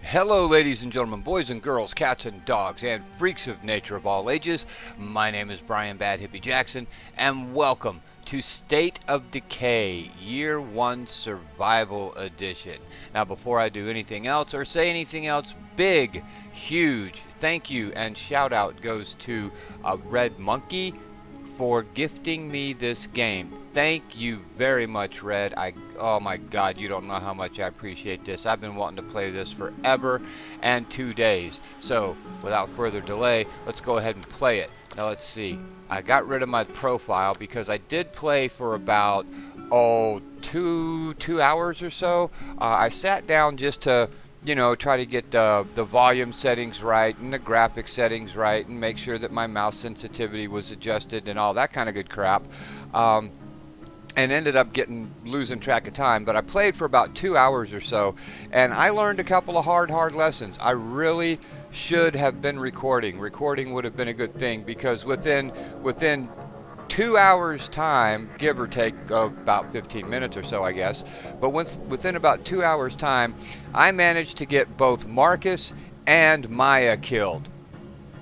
Hello, ladies and gentlemen, boys and girls, cats and dogs, and freaks of nature of all ages. My name is Brian Bad Hippie Jackson, and welcome to State of Decay, Year 1 Survival Edition. Now, before I do anything else or say anything else, big, huge thank you and shout out goes to Red Monkey for gifting me this game. Thank you very much, Red. Oh my God, you don't know how much I appreciate this. I've been wanting to play this forever and 2 days. So, without further delay, let's go ahead and play it. Now let's see. I got rid of my profile because I did play for about two hours or so. I sat down just to try to get the volume settings right and the graphic settings right and make sure that my mouse sensitivity was adjusted and all that kind of good crap. And ended up losing track of time. But I played for about 2 hours or so, and I learned a couple of hard lessons. I really should have been recording. Recording would have been a good thing, because within 2 hours time, give or take about 15 minutes or so, I guess, but within about 2 hours time, I managed to get both Marcus and Maya killed.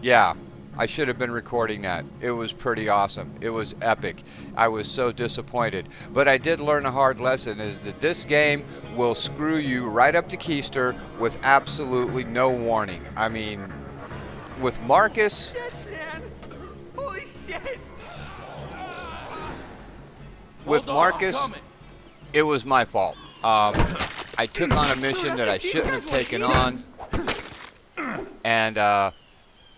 Yeah, I should have been recording that. It was pretty awesome. It was epic. I was so disappointed. But I did learn a hard lesson, is that this game will screw you right up to keister with absolutely no warning. I mean, with Marcus... Shit, man. Holy shit. With Marcus, it was my fault. I took on a mission that I shouldn't have taken on, and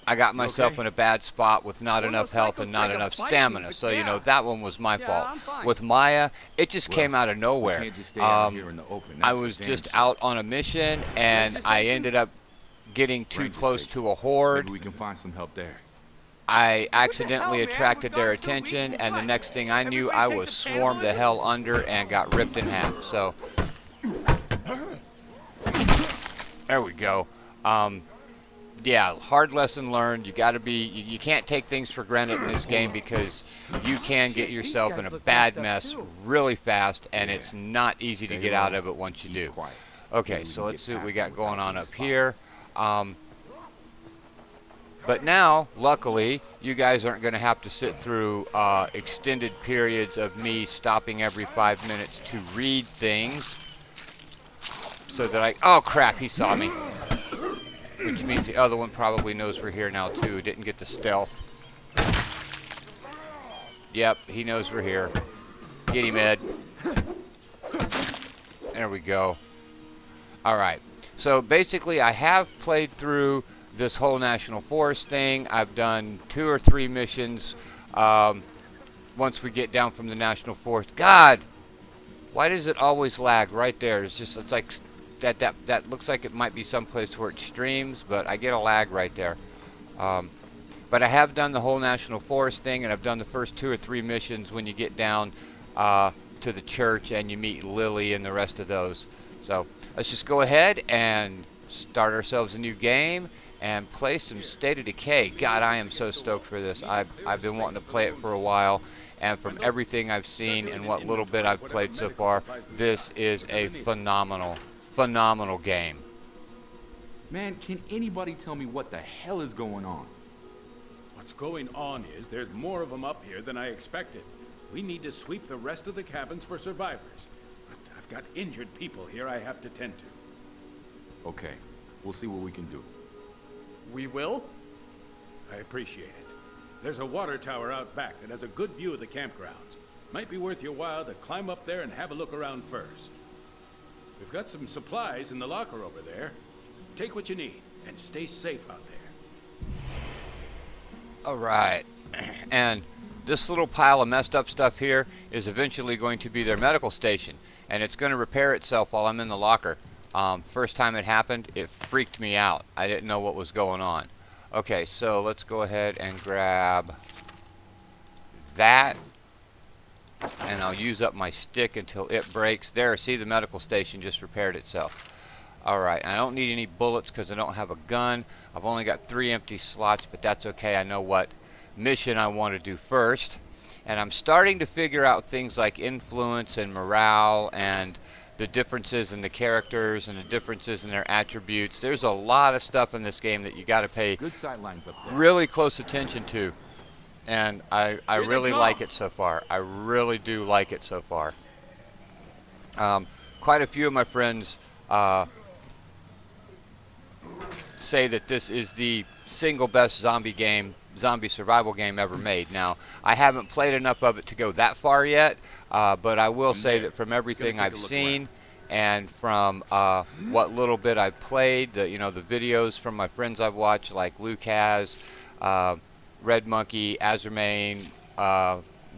I got myself in a bad spot with not enough health and not enough stamina. So, that one was my fault. With Maya, it just came out of nowhere. I was just out on a mission, and I ended up getting too close to a horde. Maybe we can find some help there. I accidentally attracted their attention, and the next thing I knew, I was swarmed the hell under and got ripped in half. So, there we go. Yeah, hard lesson learned. You can't take things for granted in this game, because you can get yourself in a bad mess really fast, and it's not easy to get out of it once you do. Okay, so let's see what we got going on up here. But now, luckily, you guys aren't going to have to sit through extended periods of me stopping every 5 minutes to read things. So that oh crap, he saw me. Which means the other one probably knows we're here now too. Didn't get the stealth. Yep, he knows we're here. Get him, Ed. There we go. Alright, so basically I have played through this whole National Forest thing. I've done 2 or 3 missions once we get down from the National Forest. God! Why does it always lag right there? It's like that looks like it might be someplace where it streams, but I get a lag right there. But I have done the whole National Forest thing, and I've done the first 2 or 3 missions when you get down to the church and you meet Lily and the rest of those. So let's just go ahead and start ourselves a new game and play some State of Decay. God, I am so stoked for this. I've been wanting to play it for a while, and from everything I've seen and what little bit I've played so far, this is a phenomenal game. Man, can anybody tell me what the hell is going on? What's going on is there's more of them up here than I expected. We need to sweep the rest of the cabins for survivors. But I've got injured people here I have to tend to. Okay, we'll see what we can do. We will? I appreciate it. There's a water tower out back that has a good view of the campgrounds. Might be worth your while to climb up there and have a look around first. We've got some supplies in the locker over there. Take what you need and stay safe out there. Alright, and this little pile of messed up stuff here is eventually going to be their medical station, and it's going to repair itself while I'm in the locker. First time it happened, it freaked me out. I didn't know what was going on. Okay, so let's go ahead and grab that, and I'll use up my stick until it breaks. There, see, the medical station just repaired itself. Alright, I don't need any bullets because I don't have a gun. I've only got 3 empty slots, but that's okay. I know what mission I want to do first. And I'm starting to figure out things like influence and morale and the differences in the characters and the differences in their attributes. There's a lot of stuff in this game that you got to pay Good sight lines up there. really close attention to. And I Here they really come. like it so far. I really do like it so far. Quite a few of my friends say that this is the single best zombie survival game ever made. Now, I haven't played enough of it to go that far yet, but I will say that from everything I've seen and from what little bit I've played, the videos from my friends I've watched, like Luke has, Red Monkey, Azermain,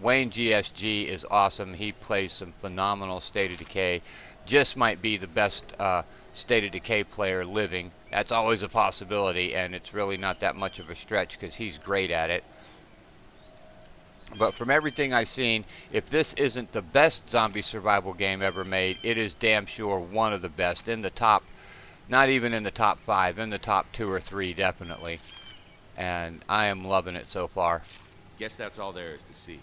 Wayne GSG is awesome. He plays some phenomenal State of Decay. Just might be the best State of Decay player living. That's always a possibility, and it's really not that much of a stretch because he's great at it. But from everything I've seen, if this isn't the best zombie survival game ever made, it is damn sure one of the best. In the top, not even in the top 5, in the top 2 or 3 definitely. And I am loving it so far. Guess that's all there is to see.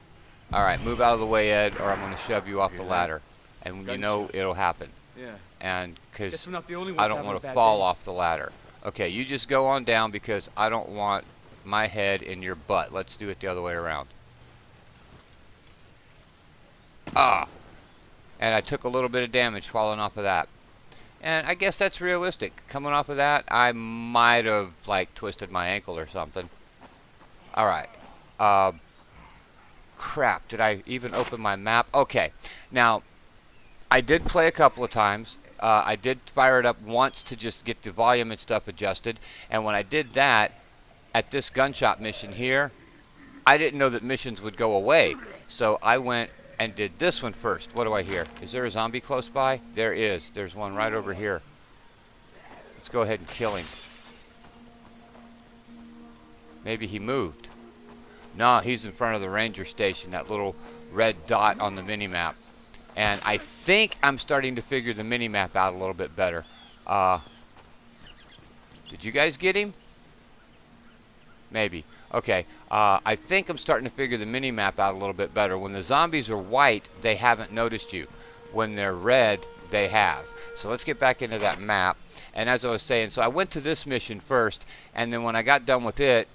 All right, move out of the way, Ed, or I'm going to shove you off the ladder. And you know it'll happen. Yeah. And Guess because we're not the only ones I don't having want a to bad fall day. off the ladder. Okay, you just go on down because I don't want my head in your butt. Let's do it the other way around. Ah! And I took a little bit of damage falling off of that. And I guess that's realistic. Coming off of that, I might have, like, twisted my ankle or something. Alright. Crap, did I even open my map? Okay, now, I did play a couple of times. I did fire it up once to just get the volume and stuff adjusted. And when I did that, at this gunshot mission here, I didn't know that missions would go away. So I went and did this one first. What do I hear? Is there a zombie close by? There is. There's one right over here. Let's go ahead and kill him. Maybe he moved. No, he's in front of the ranger station, that little red dot on the mini-map. And I think I'm starting to figure the mini-map out a little bit better. Did you guys get him? Maybe. Okay. I think I'm starting to figure the mini-map out a little bit better. When the zombies are white, they haven't noticed you. When they're red, they have. So let's get back into that map. And as I was saying, so I went to this mission first, and then when I got done with it,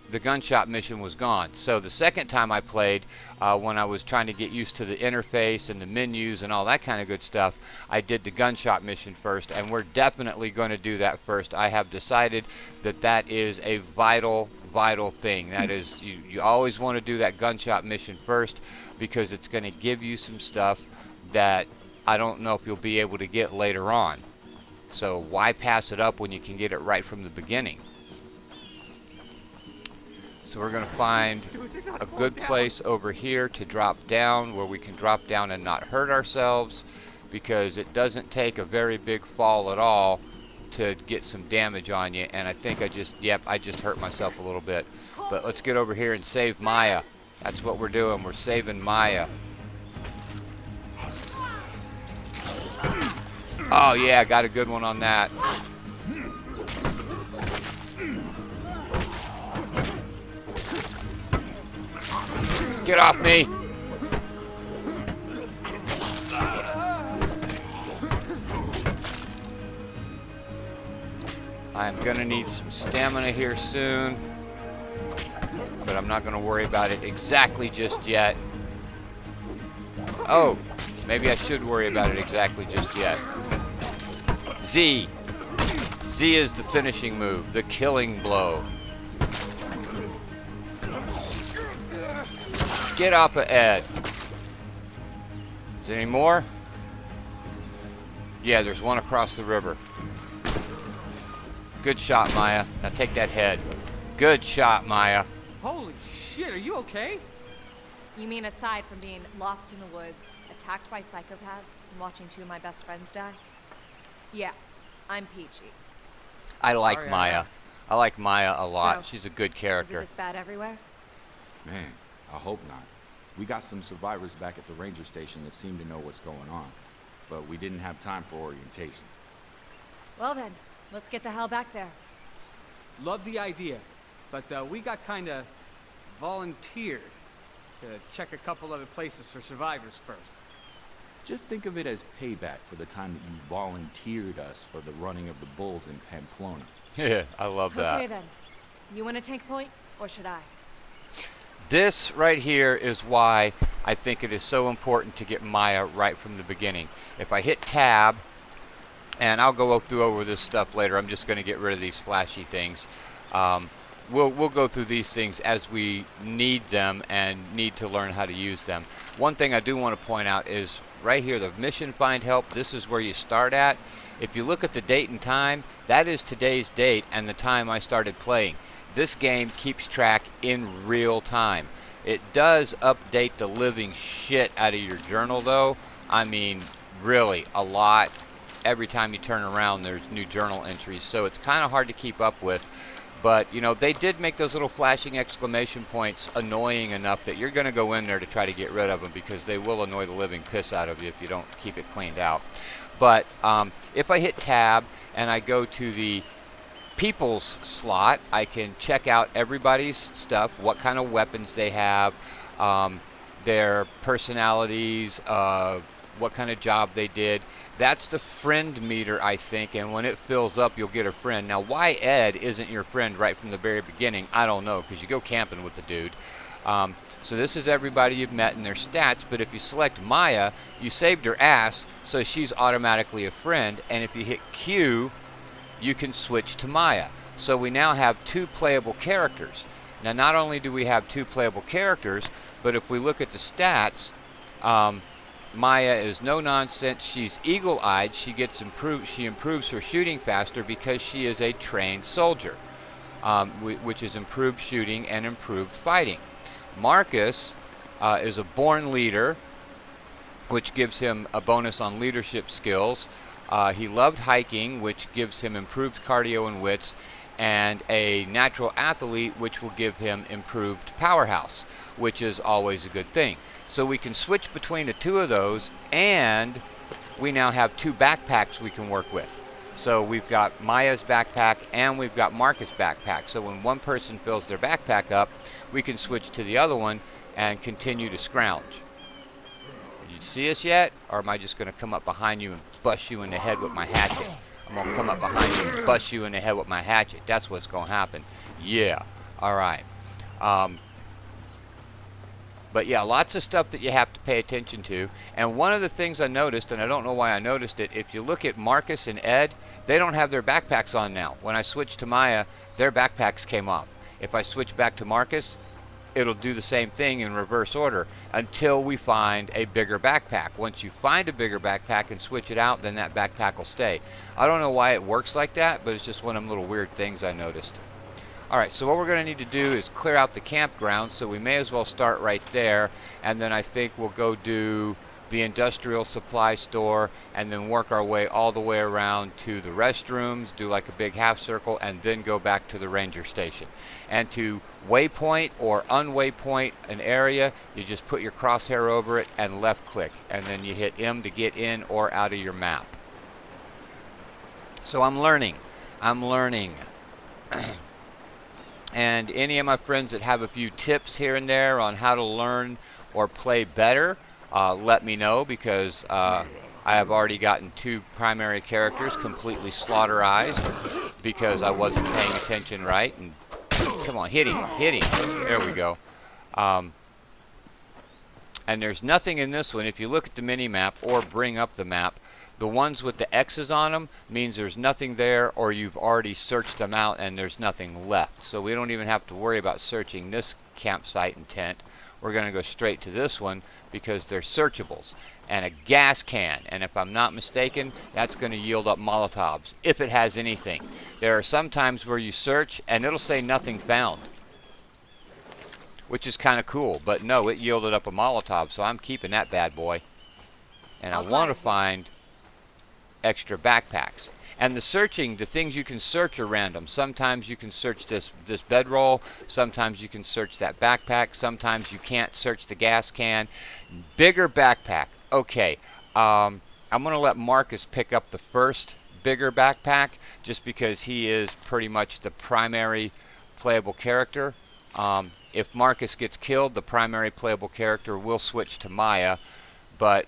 the gunshot mission was gone. So the second time I played, when I was trying to get used to the interface and the menus and all that kind of good stuff, I did the gunshot mission first, and we're definitely going to do that first. I have decided that that is a vital thing. That is, you always want to do that gunshot mission first because it's going to give you some stuff that I don't know if you'll be able to get later on. So why pass it up when you can get it right from the beginning? So we're going to find a good place over here to drop down where we can drop down and not hurt ourselves, because it doesn't take a very big fall at all to get some damage on you. And I think I just hurt myself a little bit. But let's get over here and save Maya. That's what we're doing. We're saving Maya. Oh yeah, got a good one on that. Get off me! I am gonna need some stamina here soon, but I'm not gonna worry about it exactly just yet. Oh, maybe I should worry about it exactly just yet. Z. Z is the finishing move, the killing blow. Get off of Ed. Is there any more? Yeah, there's one across the river. Good shot, Maya. Now take that head. Good shot, Maya. Holy shit, are you okay? You mean aside from being lost in the woods, attacked by psychopaths, and watching 2 of my best friends die? Yeah, I'm peachy. I like Sorry I Maya. asked. I like Maya a lot. So, She's a good Is it character. this bad everywhere? Man, I hope not. We got some survivors back at the ranger station that seem to know what's going on, but we didn't have time for orientation. Well then, let's get the hell back there. Love the idea, but we got kinda volunteered to check a couple other places for survivors first. Just think of it as payback for the time that you volunteered us for the running of the bulls in Pamplona. Yeah, I love that. Okay then. You want to take point, or should I? This right here is why I think it is so important to get Maya right from the beginning. If I hit tab, and I'll go through over this stuff later, I'm just going to get rid of these flashy things. We'll go through these things as we need them and need to learn how to use them. One thing I do want to point out is right here, the mission find help. This is where you start at. If you look at the date and time, that is today's date and the time I started playing. This game keeps track in real time. It does update the living shit out of your journal though. I mean, really, a lot. Every time you turn around, there's new journal entries, so it's kind of hard to keep up with. But, you know, they did make those little flashing exclamation points annoying enough that you're going to go in there to try to get rid of them, because they will annoy the living piss out of you if you don't keep it cleaned out. But if I hit tab and I go to the people's slot, I can check out everybody's stuff, what kind of weapons they have, their personalities, what kind of job they did. That's the friend meter, I think, and when it fills up, you'll get a friend. Now, why Ed isn't your friend right from the very beginning, I don't know, because you go camping with the dude. So this is everybody you've met and their stats, but if you select Maya, you saved her ass, so she's automatically a friend, and if you hit Q, you can switch to Maya. So we now have 2 playable characters. Now, not only do we have 2 playable characters, but if we look at the stats, Maya is no nonsense. She's eagle-eyed. She improves her shooting faster because she is a trained soldier, which is improved shooting and improved fighting. Marcus is a born leader, which gives him a bonus on leadership skills. He loved hiking, which gives him improved cardio and wits, and a natural athlete, which will give him improved powerhouse, which is always a good thing. So we can switch between the 2 of those, and we now have 2 backpacks we can work with. So we've got Maya's backpack and we've got Marcus' backpack. So when one person fills their backpack up, we can switch to the other one and continue to scrounge. You see us yet? Or am I just going to come up behind you and bust you in the head with my hatchet? I'm going to come up behind you and bust you in the head with my hatchet. That's what's going to happen. Yeah. All right. But yeah, lots of stuff that you have to pay attention to. And one of the things I noticed, and I don't know why I noticed it, if you look at Marcus and Ed, they don't have their backpacks on now. When I switched to Maya, their backpacks came off. If I switch back to Marcus, it'll do the same thing in reverse order until we find a bigger backpack. Once you find a bigger backpack and switch it out, then that backpack will stay. I don't know why it works like that, but it's just one of them little weird things I noticed. Alright, so what we're going to need to do is clear out the campground, so we may as well start right there, and then I think we'll go do the industrial supply store, and then work our way all the way around to the restrooms, do like a big half circle, and then go back to the ranger station. And to waypoint or unwaypoint an area, you just put your crosshair over it and left click, and then you hit M to get in or out of your map. So I'm learning. And any of my friends that have a few tips here and there on how to learn or play better, let me know, because I have already gotten 2 primary characters completely slaughterized because I wasn't paying attention right. And come on, hit him. There we go. And there's nothing in this one. If you look at the mini map or bring up the map, the ones with the X's on them means there's nothing there, or you've already searched them out and there's nothing left. So we don't even have to worry about searching this campsite and tent. We're going to go straight to this one because they're searchables. And a gas can, and if I'm not mistaken, that's going to yield up Molotovs, if it has anything. There are some times where you search and it'll say nothing found, which is kind of cool. But no, it yielded up a Molotov, so I'm keeping that bad boy. And I want to find extra backpacks. And the searching, the things you can search are random. Sometimes you can search this bedroll, sometimes you can search that backpack, sometimes you can't search the gas can. Bigger backpack. Okay, I'm going to let Marcus pick up the first bigger backpack just because he is pretty much the primary playable character. If Marcus gets killed, the primary playable character will switch to Maya, but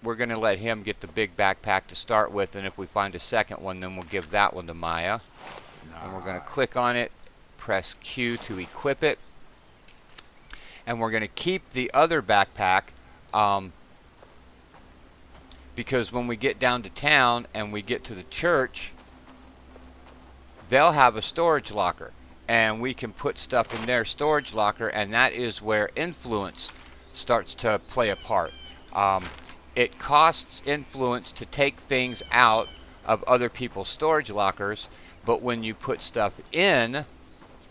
we're going to let him get the big backpack to start with, and if we find a second one, then we'll give that one to Maya. And we're going to click on it, press Q to equip it, and we're going to keep the other backpack because when we get down to town and we get to the church, they'll have a storage locker, and we can put stuff in their storage locker, and that is where influence starts to play a part. It costs influence to take things out of other people's storage lockers, but when you put stuff in,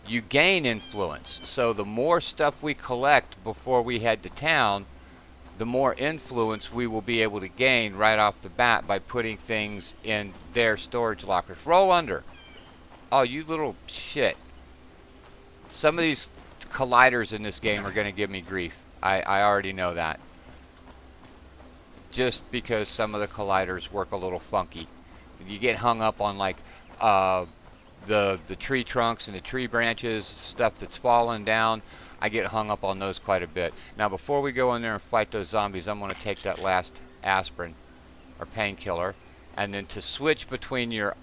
you gain influence. So the more stuff we collect before we head to town, the more influence we will be able to gain right off the bat by putting things in their storage lockers. Roll under. Oh, you little shit. Some of these colliders in this game are going to give me grief. I already know that. Just because some of the colliders work a little funky. You get hung up on like the tree trunks and the tree branches, stuff that's fallen down. I get hung up on those quite a bit. Now before we go in there and fight those zombies, I'm going to take that last aspirin or painkiller, and then to switch between your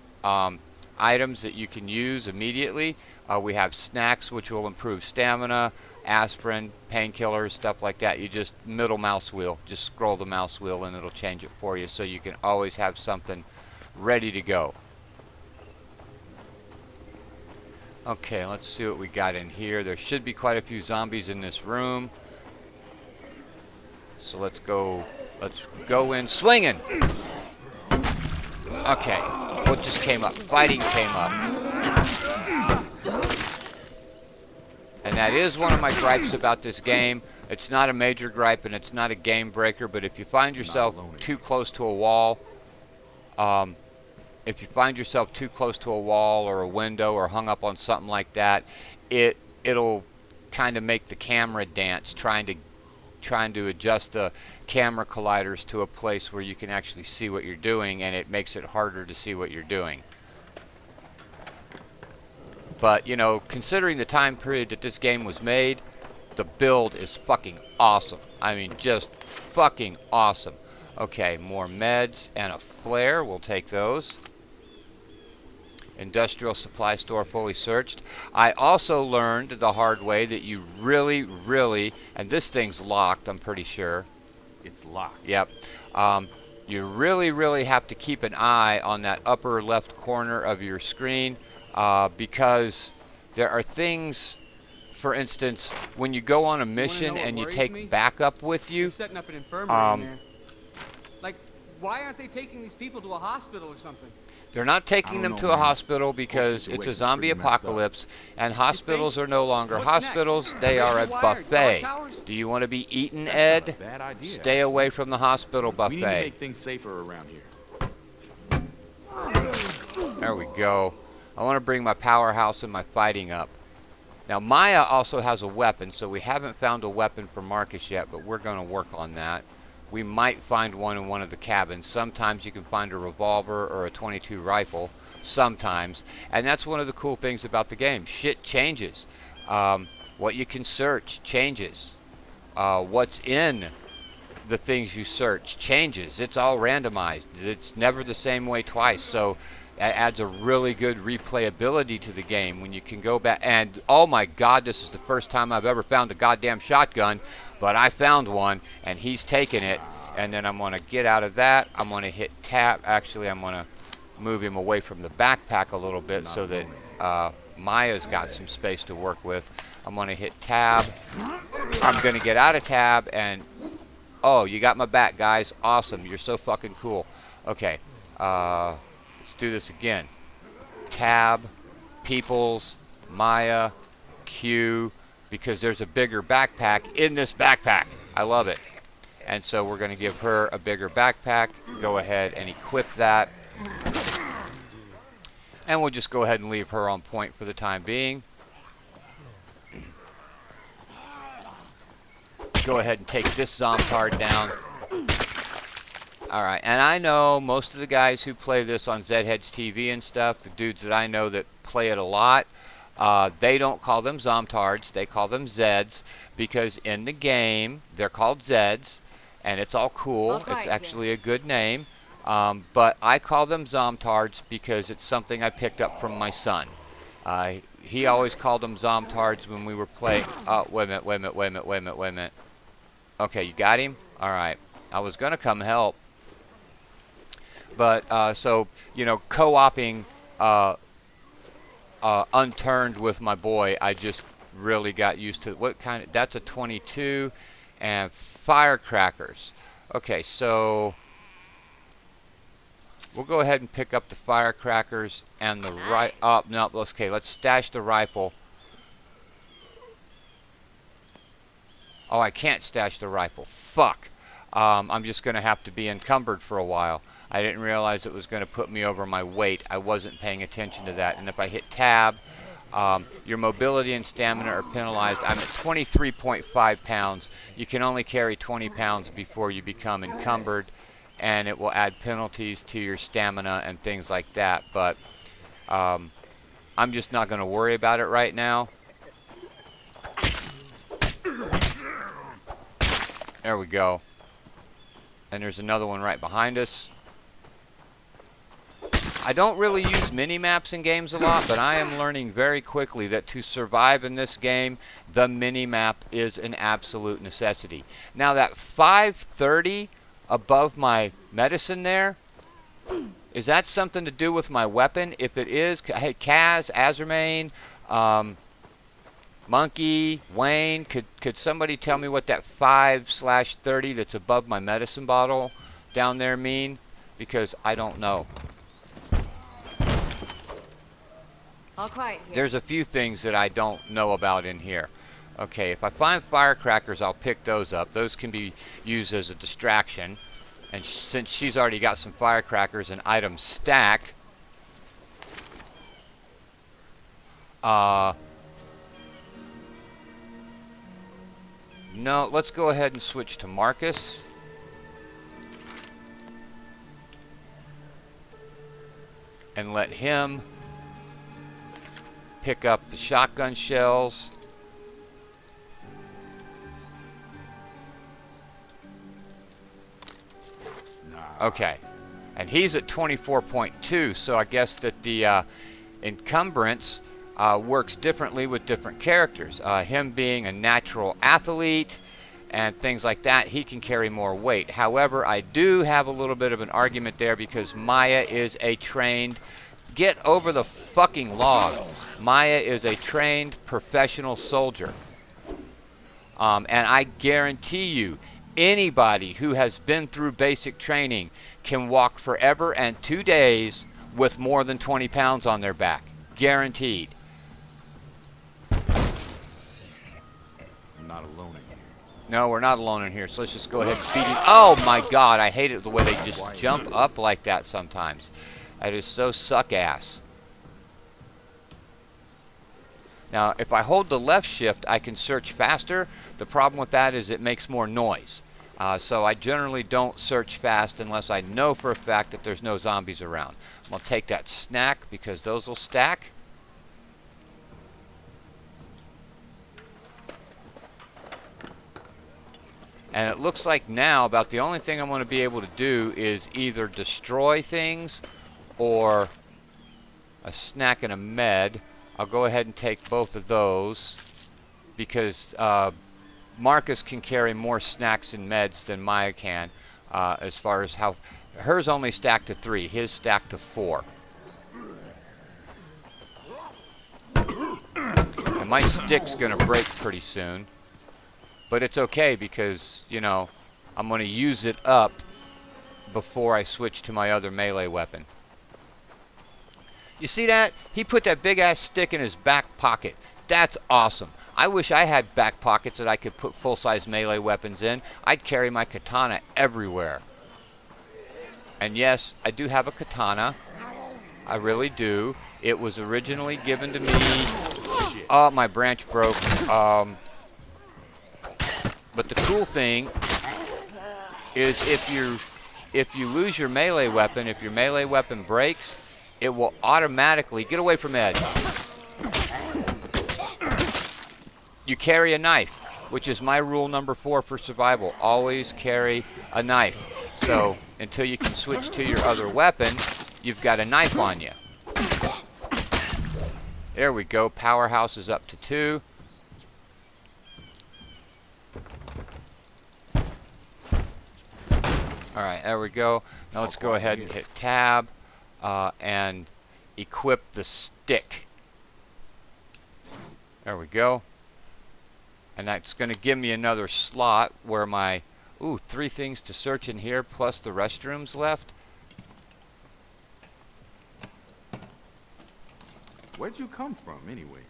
items that you can use immediately, we have snacks which will improve stamina, aspirin, painkillers, stuff like that. You just middle mouse wheel, just scroll the mouse wheel and it'll change it for you, so you can always have something ready to go. Okay, let's see what we got in here. There should be quite a few zombies in this room. So let's go in swinging. Okay, what just came up? Fighting came up. And that is one of my gripes about this game. It's not a major gripe and it's not a game breaker, but if you find yourself too close to a wall, or a window or hung up on something like that, it'll kind of make the camera dance, trying to adjust the camera colliders to a place where you can actually see what you're doing, and it makes it harder to see what you're doing. But, you know, considering the time period that this game was made, the build is fucking awesome. I mean, just fucking awesome. Okay, more meds and a flare. We'll take those. Industrial supply store fully searched. I also learned the hard way that you really, and this thing's locked, I'm pretty sure. It's locked. Yep. You really have to keep an eye on that upper left corner of your screen, because there are things, for instance, when you go on a mission and you take backup with you. They're setting up an infirmary in there. Like, why aren't they taking these people to a hospital or something? They're not taking them to a hospital because it's a zombie apocalypse, and hospitals are no longer hospitals, they are a buffet. Do you want to be eaten, Ed? Stay away from the hospital buffet. We need to make things safer around here. There we go. I want to bring my powerhouse and my fighting up. Now Maya also has a weapon, so we haven't found a weapon for Marcus yet, but we're going to work on that. We might find one in one of the cabins. Sometimes you can find a revolver or a .22 rifle. Sometimes. And that's one of the cool things about the game. Shit changes. What you can search changes. What's in the things you search changes. It's all randomized. It's never the same way twice. So it adds a really good replayability to the game when you can go back. And oh my god, this is the first time I've ever found a goddamn shotgun. But I found one, and he's taking it, and then I'm going to get out of that. I'm going to hit tab. Actually, I'm going to move him away from the backpack a little bit so that Maya's got some space to work with. I'm going to hit tab. I'm going to get out of tab, and oh, you got my back, guys. Awesome. You're so fucking cool. Okay, let's do this again. Tab, Peoples, Maya, Q, because there's a bigger backpack in this backpack. I love it. And so we're going to give her a bigger backpack. Go ahead and equip that. And we'll just go ahead and leave her on point for the time being. Go ahead and take this Zomtard down. Alright, and I know most of the guys who play this on ZedHeadz-TV and stuff, the dudes that I know that play it a lot, they don't call them Zomtards, they call them Zeds, because in the game they're called Zeds, and it's all cool. All quiet It's here. actually a good name. But I call them Zomtards because it's something I picked up from my son. He always called them Zomtards when we were playing. Oh, wait a minute. Okay, you got him? All right. I was going to come help. But, so, you know, co-oping unturned with my boy, I just really got used to what kind of, that's a 22 and firecrackers. Okay, so we'll go ahead and pick up the firecrackers and the no, okay, let's stash the rifle. Oh, I can't stash the rifle. Fuck. I'm just going to have to be encumbered for a while. I didn't realize it was going to put me over my weight. I wasn't paying attention to that. And if I hit tab, your mobility and stamina are penalized. I'm at 23.5 pounds. You can only carry 20 pounds before you become encumbered, and it will add penalties to your stamina and things like that. But I'm just not going to worry about it right now. There we go. And there's another one right behind us. I don't really use mini-maps in games a lot, but I am learning very quickly that to survive in this game, the mini-map is an absolute necessity. Now that 530 above my medicine there, is that something to do with my weapon? If it is, hey, Kaz, Azermain, Monkey, Wayne, could somebody tell me what that 5/30 that's above my medicine bottle down there mean? Because I don't know. All quiet here. There's a few things that I don't know about in here. Okay, if I find firecrackers, I'll pick those up. Those can be used as a distraction. And since she's already got some firecrackers and items stack, no, let's go ahead and switch to Marcus. And let him pick up the shotgun shells. Okay. And he's at 24.2, so I guess that the encumbrance works differently with different characters. Him being a natural athlete and things like that, he can carry more weight. However, I do have a little bit of an argument there because Maya is a trained... Get over the fucking log. Maya is a trained professional soldier. And I guarantee you, anybody who has been through basic training can walk forever and 2 days with more than 20 pounds on their back. Guaranteed. I'm not alone in here. No, we're not alone in here, so let's just go ahead and feed him. Oh my god, I hate it the way they just jump up like that sometimes. That is so suck-ass. Now, if I hold the left shift, I can search faster. The problem with that is it makes more noise. So I generally don't search fast unless I know for a fact that there's no zombies around. I'm going to take that snack because those will stack. And it looks like now about the only thing I'm going to be able to do is either destroy things or a snack and a med. I'll go ahead and take both of those because Marcus can carry more snacks and meds than Maya can, as far as how hers only stacked to 3, his stacked to 4. And my stick's gonna break pretty soon, but it's okay because, you know, I'm gonna use it up before I switch to my other melee weapon. You see that? He put that big ass stick in his back pocket. That's awesome. I wish I had back pockets that I could put full-size melee weapons in. I'd carry my katana everywhere. And yes, I do have a katana. I really do. It was originally given to me. Oh, my branch broke. But the cool thing is if you lose your melee weapon, if your melee weapon breaks, it will automatically get away from Ed. You carry a knife. which is my rule number 4 for survival. Always carry a knife. So until you can switch to your other weapon, you've got a knife on you. There we go. Powerhouse is up to 2. Alright, there we go. Now let's go ahead and hit tab and equip the stick. There we go. And that's going to give me another slot where my... Ooh, 3 things to search in here plus the restrooms left. Where'd you come from, anyways?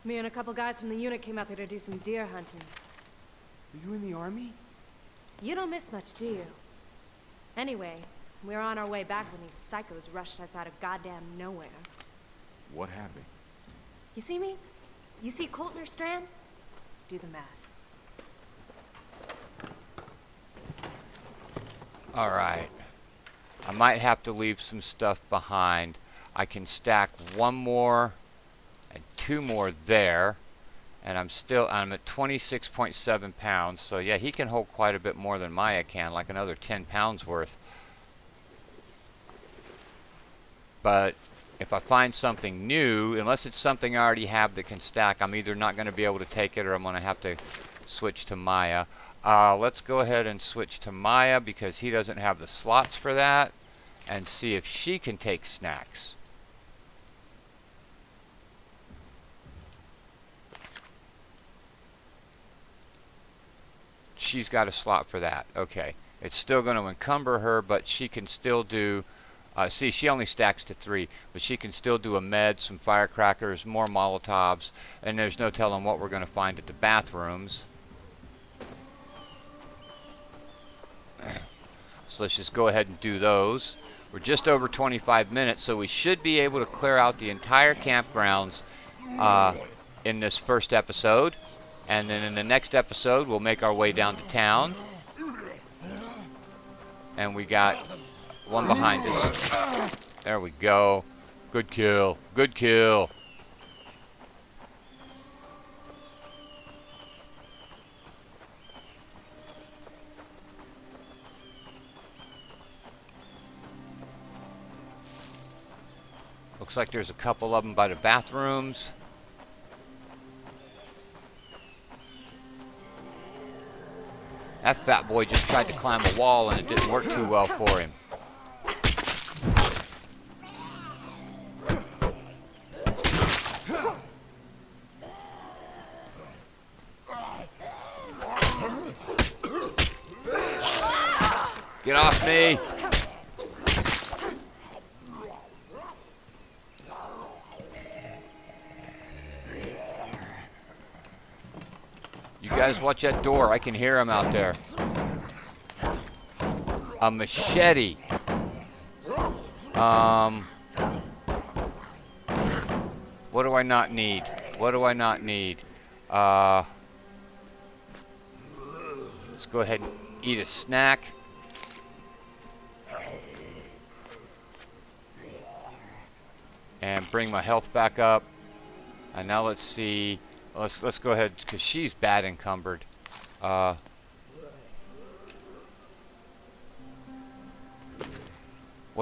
Me and a couple guys from the unit came up here to do some deer hunting. Are you in the army? You don't miss much, do you? Anyway, we were on our way back when these psychos rushed us out of goddamn nowhere. What happened? You see me? You see Coltner Strand? Do the math. Alright. I might have to leave some stuff behind. I can stack 1 more and 2 more there. And I'm at 26.7 pounds. So yeah, he can hold quite a bit more than Maya can, like another 10 pounds worth. But if I find something new, unless it's something I already have that can stack, I'm either not going to be able to take it or I'm going to have to switch to Maya. Let's go ahead and switch to Maya because he doesn't have the slots for that, and see if she can take snacks. She's got a slot for that. Okay. It's still going to encumber her, but she can still do... see, she only stacks to 3, but she can still do a med, some firecrackers, more Molotovs, and there's no telling what we're going to find at the bathrooms. So let's just go ahead and do those. We're just over 25 minutes, so we should be able to clear out the entire campgrounds in this first episode. And then in the next episode, we'll make our way down to town. And we got one behind us. There we go. Good kill. Good kill. Looks like there's a couple of them by the bathrooms. That fat boy just tried to climb a wall and it didn't work too well for him. Get off me! You guys watch that door. I can hear him out there. A machete. What do I not need? What do I not need? Let's go ahead and eat a snack. And bring my health back up. And now let's see. Let's go ahead, because she's bad encumbered. What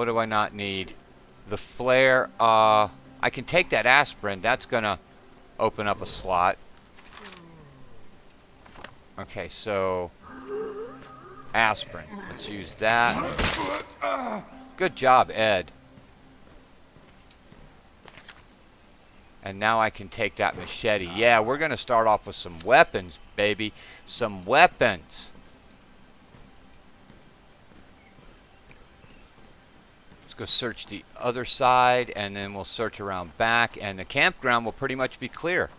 do I not need? The flare. I can take that aspirin. That's gonna open up a slot. Okay, so aspirin. Let's use that. Good job, Ed. And now I can take that machete. Yeah, we're going to start off with some weapons, baby. Some weapons. Let's go search the other side, and then we'll search around back, and the campground will pretty much be clear.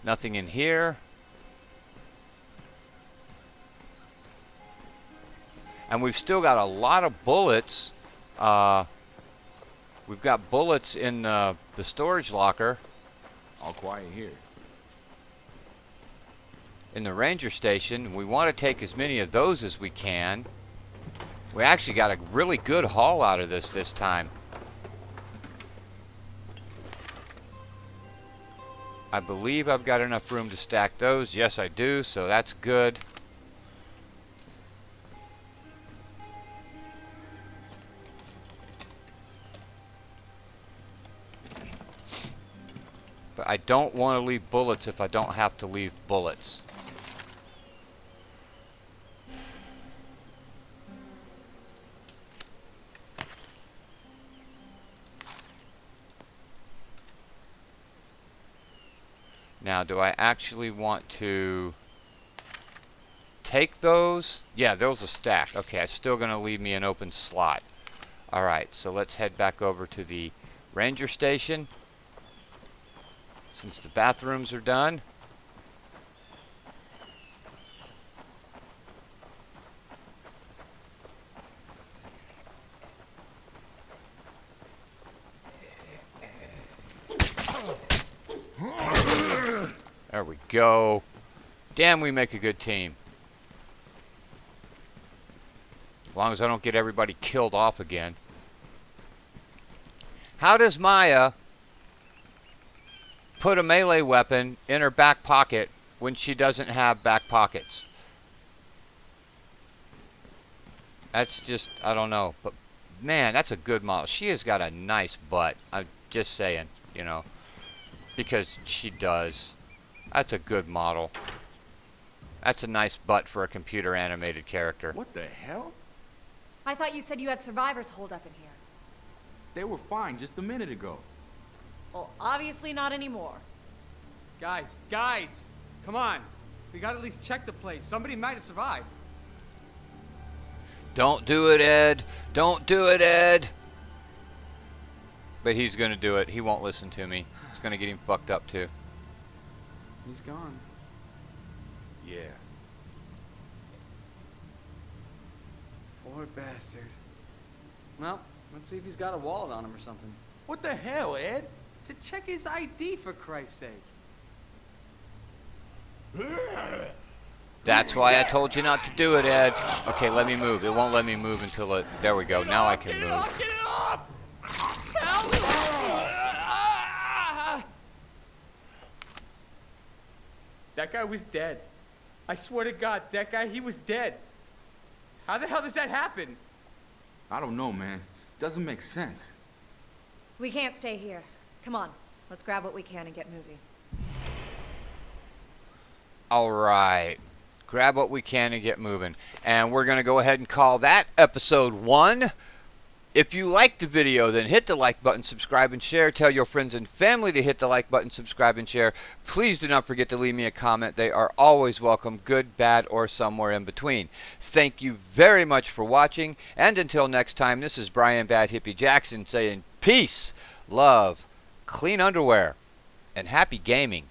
Nothing in here. And we've still got a lot of bullets. We've got bullets in the storage locker. All quiet here. In the ranger station. We want to take as many of those as we can. We actually got a really good haul out of this time. I believe I've got enough room to stack those. Yes, I do, so that's good. But I don't want to leave bullets if I don't have to leave bullets. Now, do I actually want to take those? Yeah, those are stacked. Okay, it's still going to leave me an open slot. Alright, so let's head back over to the ranger station. Since the bathrooms are done. There we go. Damn, we make a good team. As long as I don't get everybody killed off again. How does Maya put a melee weapon in her back pocket when she doesn't have back pockets? That's just, I don't know. But man, that's a good model. She has got a nice butt. I'm just saying, you know. Because she does. That's a good model. That's a nice butt for a computer animated character. What the hell? I thought you said you had survivors holed up in here. They were fine just a minute ago. Well, obviously not anymore. Guys, come on. We gotta at least check the place. Somebody might have survived. Don't do it, Ed. Don't do it, Ed. But he's gonna do it. He won't listen to me. It's gonna get him fucked up too. He's gone. Yeah. Poor bastard. Well, let's see if he's got a wallet on him or something. What the hell, Ed? To check his ID, for Christ's sake. That's why I told you not to do it, Ed. Okay, let me move. It won't let me move until it... There we go. Now I can move. Get it off! Help! That guy was dead. I swear to God, that guy, he was dead. How the hell does that happen? I don't know, man. Doesn't make sense. We can't stay here. Come on, let's grab what we can and get moving. Alright. Grab what we can and get moving. And we're going to go ahead and call that episode 1. If you liked the video, then hit the like button, subscribe, and share. Tell your friends and family to hit the like button, subscribe, and share. Please do not forget to leave me a comment. They are always welcome, good, bad, or somewhere in between. Thank you very much for watching. And until next time, this is Brian Bad Hippie Jackson saying peace, love, clean underwear, and happy gaming.